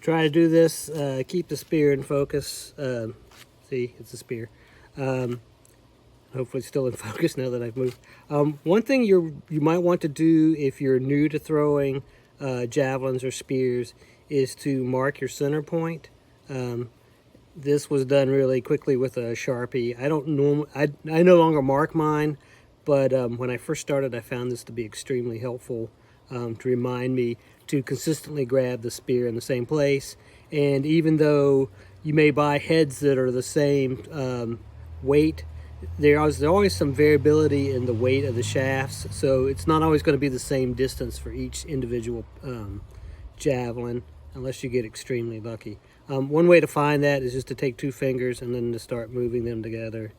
Try to do this, keep the spear in focus. See, it's a spear. Hopefully it's still in focus now that I've moved. One thing you might want to do if you're new to throwing javelins or spears is to mark your center point. This was done really quickly with a Sharpie. I no longer mark mine, but when I first started, I found this to be extremely helpful to remind me to consistently grab the spear in the same place. And even though you may buy heads that are the same weight, there's always some variability in the weight of the shafts, so it's not always going to be the same distance for each individual javelin unless you get extremely lucky. One way to find that is just to take two fingers and then to start moving them together.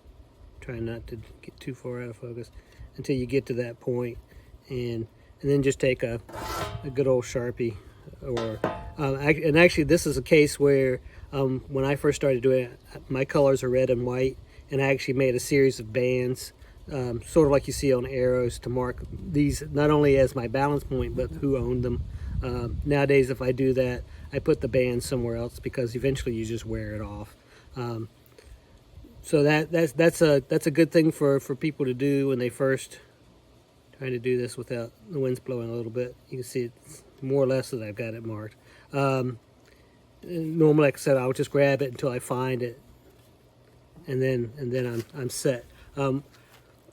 Try not to get too far out of focus until you get to that point, and then just take a good old Sharpie. And actually this is a case where when I first started doing it, my colors are red and white, and I actually made a series of bands, sort of like you see on arrows, to mark these not only as my balance point, but who owned them. Nowadays, if I do that, I put the band somewhere else because eventually you just wear it off. So that's a good thing for people to do when they first trying to do this without the wind's blowing a little bit. You can see it's more or less that I've got it marked. Normally, like I said, I'll just grab it until I find it, and then I'm set.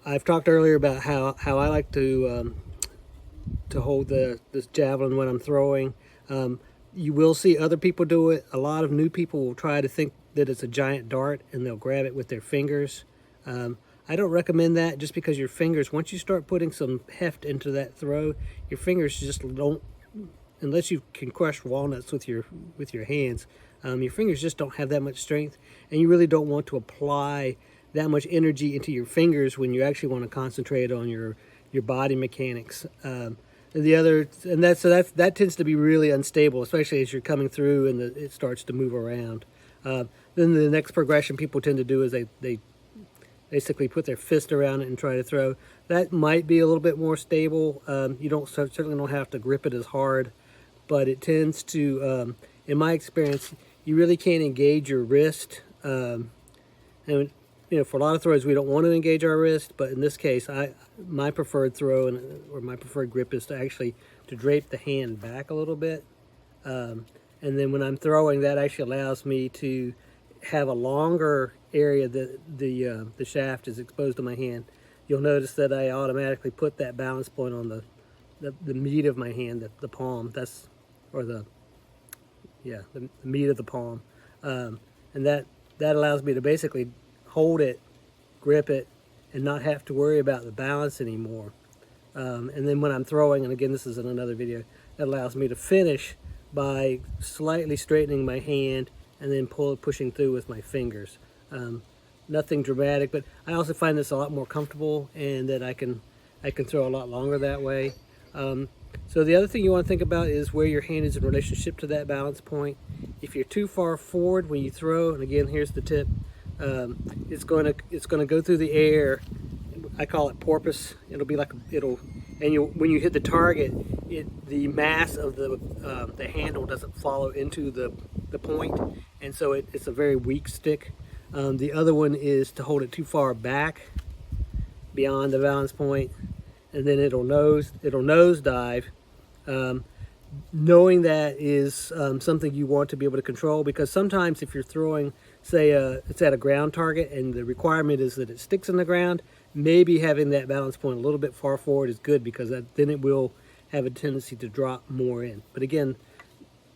I've talked earlier about how I like to hold this javelin when I'm throwing. You will see other people do it. A lot of new people will try to think that it's a giant dart and they'll grab it with their fingers. I don't recommend that, just because your fingers, once you start putting some heft into that throw, your fingers just don't, unless you can crush walnuts with your hands, your fingers just don't have that much strength, and you really don't want to apply that much energy into your fingers when you actually want to concentrate on your body mechanics. That tends to be really unstable, especially as you're coming through and it starts to move around. Then the next progression people tend to do is they basically put their fist around it and try to throw. That might be a little bit more stable. You certainly don't have to grip it as hard, but it tends to, in my experience, you really can't engage your wrist. And for a lot of throws, we don't want to engage our wrist, but in this case, my preferred throw or my preferred grip is to actually drape the hand back a little bit. And then when I'm throwing, that actually allows me to have a longer area that the shaft is exposed to my hand. You'll notice that I automatically put that balance point on the meat of my hand, the palm. The meat of the palm, and that allows me to basically hold it, grip it, and not have to worry about the balance anymore. And then when I'm throwing, and again, this is in another video, that allows me to finish by slightly straightening my hand and then pushing through with my fingers. Nothing dramatic, but I also find this a lot more comfortable, and that I can throw a lot longer that way. So the other thing you want to think about is where your hand is in relationship to that balance point. If you're too far forward when you throw, and again, here's the tip, it's going to go through the air. I call it porpoise. It'll be like when you hit the target, the mass of the handle doesn't follow into the point, and so it's a very weak stick. The other one is to hold it too far back beyond the balance point, and then it'll nose dive. Knowing that is something you want to be able to control, because sometimes if you're throwing, say it's at a ground target and the requirement is that it sticks in the ground, maybe having that balance point a little bit far forward is good, because then it will have a tendency to drop more in. But again,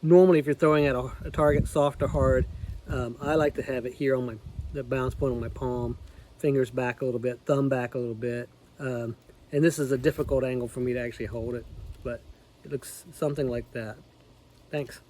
normally if you're throwing at a target, soft or hard, I like to have it here on the balance point on my palm, fingers back a little bit, thumb back a little bit. And this is a difficult angle for me to actually hold it, but it looks something like that. Thanks.